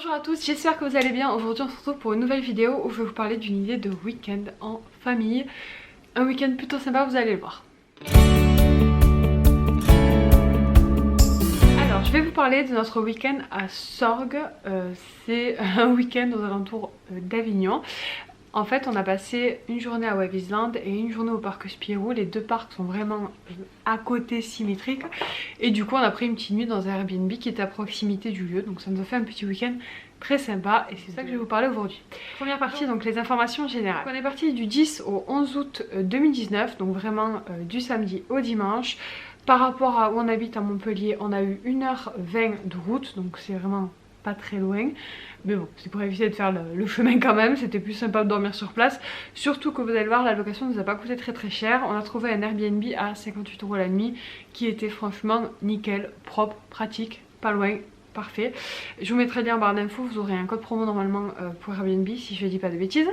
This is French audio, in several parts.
Bonjour à tous, j'espère que vous allez bien. Aujourd'hui on se retrouve pour une nouvelle vidéo où je vais vous parler d'une idée de week-end en famille. Un week-end plutôt sympa, vous allez le voir. Alors je vais vous parler de notre week-end à Sorgues. C'est un week-end aux alentours d'Avignon. En fait on a passé une journée à Wave Island et une journée au parc Spirou. Les deux parcs sont vraiment à côté, symétriques. Et du coup on a pris une petite nuit dans un Airbnb qui était à proximité du lieu. Donc ça nous a fait un petit week-end très sympa et c'est ça que je vais vous parler aujourd'hui. Première partie, donc les informations générales. Donc on est parti du 10 au 11 août 2019, donc vraiment du samedi au dimanche. Par rapport à où on habite à Montpellier, on a eu 1h20 de route, donc c'est vraiment pas très loin. Mais bon, c'est pour éviter de faire le chemin quand même, c'était plus sympa de dormir sur place. Surtout que vous allez voir, la location ne nous a pas coûté très cher. On a trouvé un Airbnb à 58 € la nuit qui était franchement nickel, propre, pratique, pas loin. Parfait. Je vous mettrai le lien en barre d'infos, vous aurez un code promo normalement pour Airbnb si je ne dis pas de bêtises.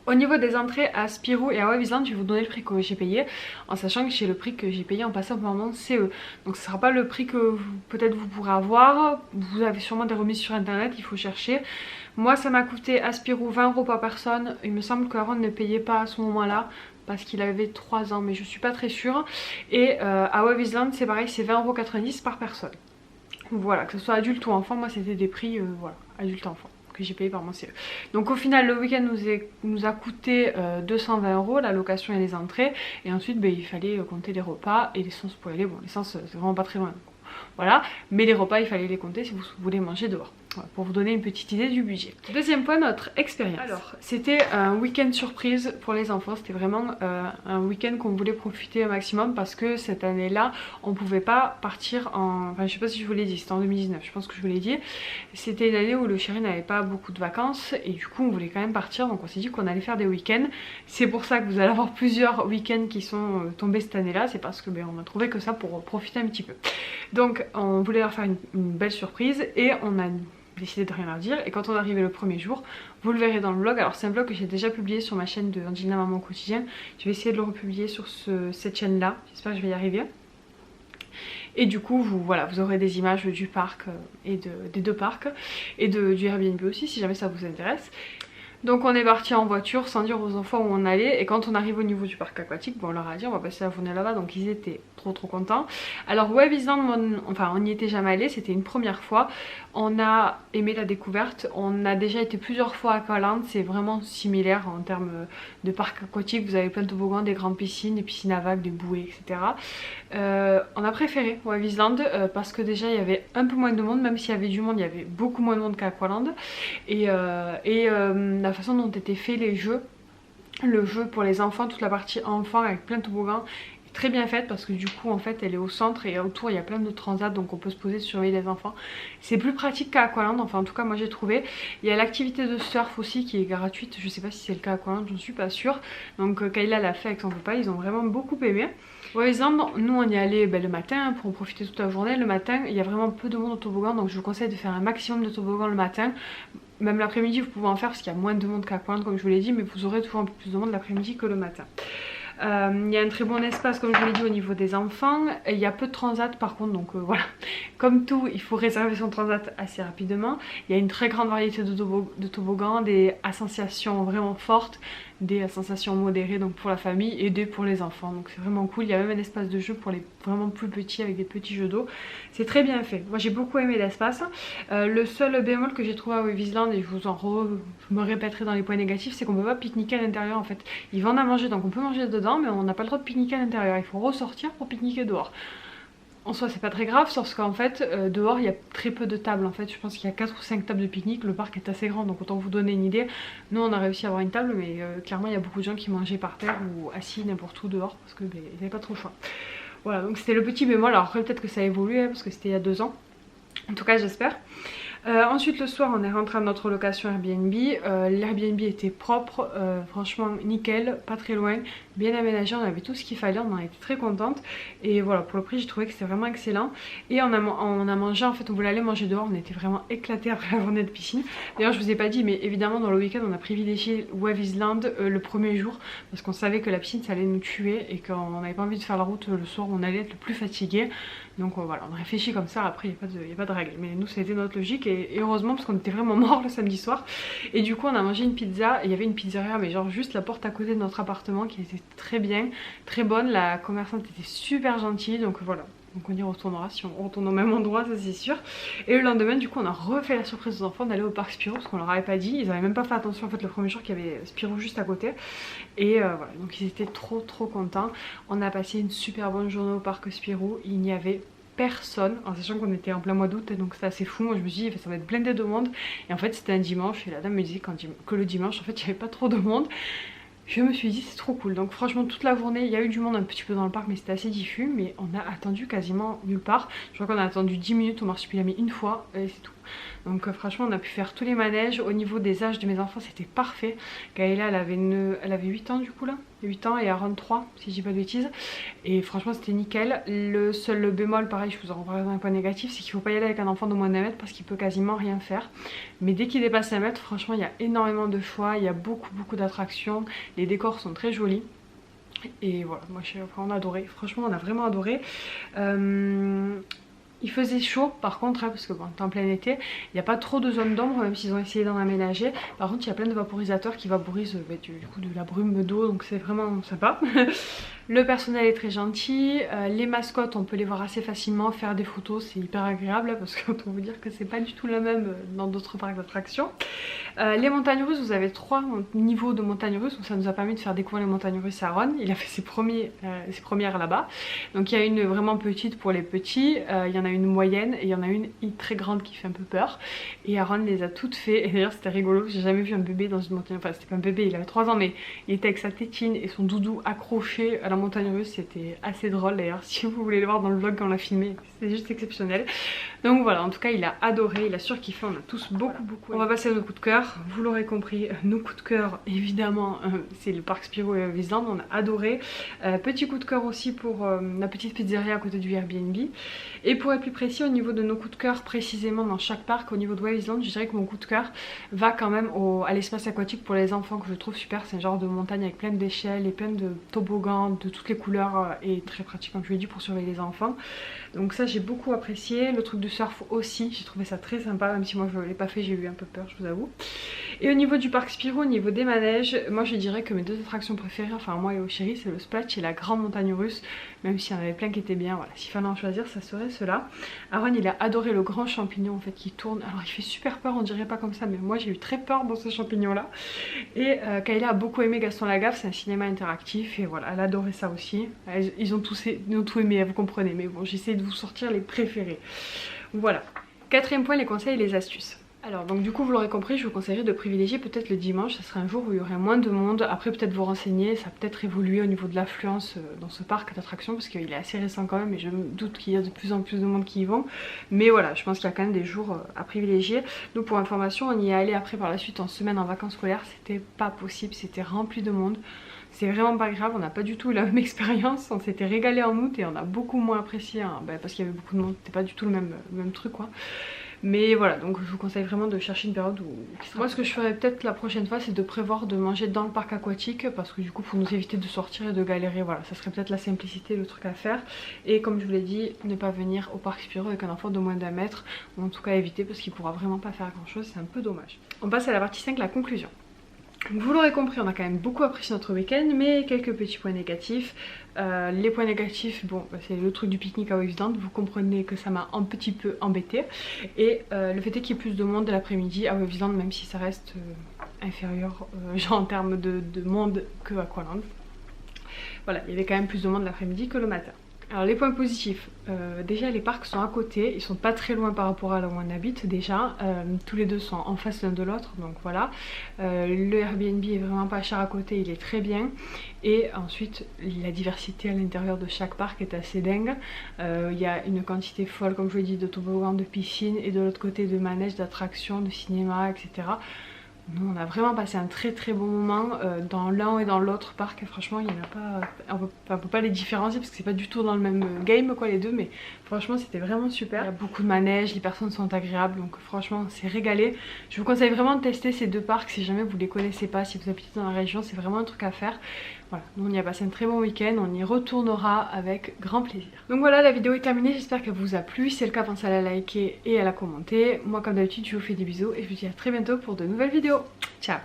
Au niveau des entrées à Spirou et à Wave Island, je vais vous donner le prix que j'ai payé, en sachant que c'est le prix que j'ai payé en passant par mon CE. Donc ce ne sera pas le prix que peut-être vous pourrez avoir, vous avez sûrement des remises sur internet, il faut chercher. Moi ça m'a coûté à Spirou 20 € par personne, il me semble qu'Aaron ne payait pas à ce moment-là, parce qu'il avait 3 ans, mais je suis pas très sûre. Et à Wave Island c'est pareil, c'est 20,90 € par personne. Voilà, que ce soit adulte ou enfant, moi c'était des prix voilà, adulte-enfant que j'ai payé par mon CE. Donc au final le week-end nous a coûté 220 € la location et les entrées. Et ensuite il fallait compter les repas et l'essence pour y aller. Bon, l'essence c'est vraiment pas très loin. Voilà, mais les repas il fallait les compter si vous voulez manger dehors. Voilà, pour vous donner une petite idée du budget. Deuxième point, notre expérience. Alors, c'était un week-end surprise pour les enfants. C'était vraiment un week-end qu'on voulait profiter au maximum parce que cette année-là, on pouvait pas partir en... Enfin, je sais pas si je vous l'ai dit, c'était en 2019, je pense que je vous l'ai dit. C'était une année où le chéri n'avait pas beaucoup de vacances et du coup, on voulait quand même partir. Donc, on s'est dit qu'on allait faire des week-ends. C'est pour ça que vous allez avoir plusieurs week-ends qui sont tombés cette année-là. C'est parce que on a trouvé que ça pour profiter un petit peu. Donc, on voulait leur faire une belle surprise et on a décidé de rien leur dire. Et quand on est arrivé le premier jour, vous le verrez dans le vlog. Alors c'est un vlog que j'ai déjà publié sur ma chaîne de Angelina Maman Quotidien. Je vais essayer de le republier sur cette chaîne là, j'espère que je vais y arriver. Et du coup voilà, vous aurez des images du parc et des deux parcs et du Airbnb aussi si jamais ça vous intéresse. Donc on est parti en voiture sans dire aux enfants où on allait. Et quand on arrive au niveau du parc aquatique, on leur a dit on va passer la journée là-bas. Donc ils étaient trop contents. Alors Wave Island, enfin on n'y était jamais allé, c'était une première fois. On a aimé la découverte. On a déjà été plusieurs fois à Aqualand. C'est vraiment similaire en termes de parc aquatique. Vous avez plein de toboggans, des grandes piscines, des piscines à vagues, des bouées, etc. On a préféré Wave Island parce que déjà il y avait un peu moins de monde. Même s'il y avait du monde, il y avait beaucoup moins de monde qu'à Aqualand. Et la façon dont étaient faits les jeux, le jeu pour les enfants, toute la partie enfant avec plein de toboggans est très bien faite parce que du coup en fait elle est au centre et autour il y a plein de transats donc on peut se poser surveiller les enfants. C'est plus pratique qu'à Aqualand, enfin en tout cas moi j'ai trouvé. Il y a l'activité de surf aussi qui est gratuite, je sais pas si c'est le cas à Aqualand, j'en suis pas sûre. Donc Kayla l'a fait avec son papa, ils ont vraiment beaucoup aimé. Par exemple, nous on y allait le matin pour en profiter toute la journée. Le matin il y a vraiment peu de monde au toboggan donc je vous conseille de faire un maximum de toboggans le matin. Même l'après-midi vous pouvez en faire parce qu'il y a moins de monde qu'à Aqualand comme je vous l'ai dit, mais vous aurez toujours un peu plus de monde l'après-midi que le matin. Il y a un très bon espace comme je vous l'ai dit au niveau des enfants. Il y a peu de transat par contre donc voilà. Comme tout il faut réserver son transat assez rapidement. Il y a une très grande variété de toboggans, des sensations vraiment fortes, des sensations modérées donc pour la famille et des pour les enfants. Donc c'est vraiment cool. Il y a même un espace de jeu pour les vraiment plus petits avec des petits jeux d'eau. C'est très bien fait. Moi j'ai beaucoup aimé l'espace. Le seul bémol que j'ai trouvé à Wave Island et je me répéterai dans les points négatifs, c'est qu'on peut pas pique-niquer à l'intérieur en fait. Ils vendent à manger donc on peut manger dedans mais on n'a pas le droit de pique-niquer à l'intérieur. Il faut ressortir pour pique-niquer dehors. En soi c'est pas très grave sauf qu'en fait dehors il y a très peu de tables en fait, je pense qu'il y a 4 ou 5 tables de pique-nique, le parc est assez grand donc autant vous donner une idée. Nous on a réussi à avoir une table mais clairement il y a beaucoup de gens qui mangeaient par terre ou assis n'importe où dehors parce que ils n'avaient pas trop le choix. Voilà donc c'était le petit bémol, alors après peut-être que ça a évolué parce que c'était il y a 2 ans, en tout cas j'espère. Ensuite le soir on est rentré à notre location Airbnb, l'Airbnb était propre, franchement nickel, pas très loin, bien aménagé, on avait tout ce qu'il fallait, on en était très contente et voilà pour le prix j'ai trouvé que c'était vraiment excellent. Et on a mangé, en fait on voulait aller manger dehors, on était vraiment éclatés après la journée de piscine. D'ailleurs je vous ai pas dit mais évidemment dans le week-end on a privilégié Wave Island le premier jour parce qu'on savait que la piscine ça allait nous tuer et qu'on n'avait pas envie de faire la route le soir où on allait être le plus fatigué. Donc voilà on réfléchit comme ça, après il n'y a pas de règle mais nous c'était notre logique. et heureusement parce qu'on était vraiment morts le samedi soir. Et du coup on a mangé une pizza et il y avait une pizzeria mais genre juste la porte à côté de notre appartement qui était très bien, très bonne. La commerçante était super gentille donc voilà. Donc on y retournera si on retourne au même endroit, ça c'est sûr. Et le lendemain du coup on a refait la surprise aux enfants d'aller au parc Spirou parce qu'on leur avait pas dit. Ils avaient même pas fait attention en fait le premier jour qu'il y avait Spirou juste à côté. Et voilà, donc ils étaient trop contents. On a passé une super bonne journée au parc Spirou. Il n'y avait personne, en sachant qu'on était en plein mois d'août, donc c'était assez fou. Moi je me suis dit ça va être blindé de monde. Et en fait c'était un dimanche et la dame me disait que le dimanche en fait il n'y avait pas trop de monde. Je me suis dit c'est trop cool. Donc franchement toute la journée il y a eu du monde un petit peu dans le parc mais c'était assez diffus. Mais on a attendu quasiment nulle part. Je crois qu'on a attendu 10 minutes au marsupilami une fois et c'est tout. Donc franchement on a pu faire tous les manèges. Au niveau des âges de mes enfants c'était parfait. Gaëla elle avait 8 ans du coup là. 8 ans et Aaron 3 si je dis pas de bêtises. Et franchement c'était nickel. Le seul bémol pareil je vous en parlerai dans un point négatif, c'est qu'il faut pas y aller avec un enfant de moins d'un mètre parce qu'il peut quasiment rien faire. Mais dès qu'il dépasse un mètre franchement il y a énormément de choix. Il y a beaucoup d'attractions. Les décors sont très jolis. Et voilà, moi on a adoré, franchement on a vraiment adoré. Il faisait chaud par contre, parce que bon, on est en plein été, il n'y a pas trop de zones d'ombre, même s'ils ont essayé d'en aménager. Par contre, il y a plein de vaporisateurs qui vaporisent du coup de la brume d'eau, donc c'est vraiment sympa. Le personnel est très gentil, les mascottes on peut les voir assez facilement, faire des photos c'est hyper agréable parce qu'on vous dire que c'est pas du tout le même dans d'autres parcs d'attractions. Les montagnes russes, vous avez 3 niveaux de montagnes russes, donc ça nous a permis de faire découvrir les montagnes russes à Aaron. Il a fait ses premières là-bas. Donc il y a une vraiment petite pour les petits, il y en a une moyenne et il y en a une très grande qui fait un peu peur. Et Aaron les a toutes fait et d'ailleurs c'était rigolo, j'ai jamais vu un bébé dans une montagne, enfin c'était pas un bébé, il avait 3 ans mais il était avec sa tétine et son doudou accroché à la montagne russe, c'était assez drôle d'ailleurs si vous voulez le voir dans le vlog quand on l'a filmé, c'est juste exceptionnel. Donc voilà, en tout cas il a adoré, il a surkiffé, on a tous beaucoup. On va passer à nos coups de cœur, vous l'aurez compris, nos coups de cœur évidemment c'est le parc Spirou et Waveland, on a adoré. Petit coup de cœur aussi pour la petite pizzeria à côté du Airbnb. Et pour être plus précis au niveau de nos coups de cœur précisément dans chaque parc, au niveau de Waveland, je dirais que mon coup de cœur va quand même à l'espace aquatique pour les enfants que je trouve super. C'est un genre de montagne avec plein d'échelles et plein de toboggans de toutes les couleurs et très pratique comme je l'ai dit pour surveiller les enfants. Donc ça j'ai beaucoup apprécié. Le truc de surf aussi, j'ai trouvé ça très sympa, même si moi je ne l'ai pas fait, j'ai eu un peu peur je vous avoue. Et au niveau du parc Spirou, au niveau des manèges, moi je dirais que mes 2 attractions préférées, enfin moi et Oshiri, c'est le Splash et la grande montagne russe. Même s'il y en avait plein qui étaient bien, voilà, s'il fallait en choisir ça serait cela. Aaron il a adoré le grand champignon en fait qui tourne, alors il fait super peur, on dirait pas comme ça mais moi j'ai eu très peur dans ce champignon là. Et Kayla a beaucoup aimé Gaston Lagaffe, c'est un cinéma interactif et voilà, elle a adoré ça aussi. Ils ont tout aimé, vous comprenez, mais bon j'essaie de vous sortir les préférés. Voilà. 4e point, les conseils et les astuces. Alors donc du coup vous l'aurez compris, je vous conseillerais de privilégier peut-être le dimanche, ça serait un jour où il y aurait moins de monde. Après peut-être vous renseigner, ça a peut-être évolué au niveau de l'affluence dans ce parc d'attractions parce qu'il est assez récent quand même et je me doute qu'il y a de plus en plus de monde qui y vont. Mais voilà, je pense qu'il y a quand même des jours à privilégier. Donc pour information, on y est allé après par la suite en semaine en vacances scolaires, c'était pas possible, c'était rempli de monde. C'est vraiment pas grave, on n'a pas du tout la même expérience, on s'était régalé en août et on a beaucoup moins apprécié parce qu'il y avait beaucoup de monde, c'était pas du tout le même truc quoi. Mais voilà, donc je vous conseille vraiment de chercher une période où... Moi ce que je ferais peut-être la prochaine fois c'est de prévoir de manger dans le parc aquatique parce que du coup pour nous éviter de sortir et de galérer, voilà, ça serait peut-être la simplicité, le truc à faire. Et comme je vous l'ai dit, ne pas venir au parc Spirou avec un enfant de moins d'1 mètre, ou en tout cas éviter parce qu'il pourra vraiment pas faire grand chose, c'est un peu dommage. On passe à la partie 5, la conclusion. Vous l'aurez compris, on a quand même beaucoup apprécié notre week-end, mais quelques petits points négatifs. Les points négatifs, bon, c'est le truc du pique-nique à Waveland, vous comprenez que ça m'a un petit peu embêté. Et le fait est qu'il y ait plus de monde l'après-midi à Waveland, même si ça reste inférieur genre en termes de monde que Aqualand. Voilà, il y avait quand même plus de monde l'après-midi que le matin. Alors les points positifs, déjà les parcs sont à côté, ils sont pas très loin par rapport à là où on habite déjà, tous les deux sont en face l'un de l'autre donc voilà. Le Airbnb est vraiment pas cher à côté, il est très bien. Et ensuite la diversité à l'intérieur de chaque parc est assez dingue, il y a une quantité folle comme je vous l'ai dit de toboggans, de piscines et de l'autre côté de manèges, d'attractions, de cinéma etc. Nous on a vraiment passé un très bon moment dans l'un et dans l'autre parc, franchement il y en a pas, on peut pas les différencier parce que c'est pas du tout dans le même game quoi les deux, mais franchement c'était vraiment super. Il y a beaucoup de manèges, les personnes sont agréables donc franchement c'est régalé. Je vous conseille vraiment de tester ces 2 parcs si jamais vous les connaissez pas, si vous habitez dans la région, c'est vraiment un truc à faire. Voilà, nous on y a passé un très bon week-end, on y retournera avec grand plaisir. Donc voilà, la vidéo est terminée, j'espère qu'elle vous a plu. Si c'est le cas, pensez à la liker et à la commenter. Moi comme d'habitude, je vous fais des bisous et je vous dis à très bientôt pour de nouvelles vidéos. Ciao!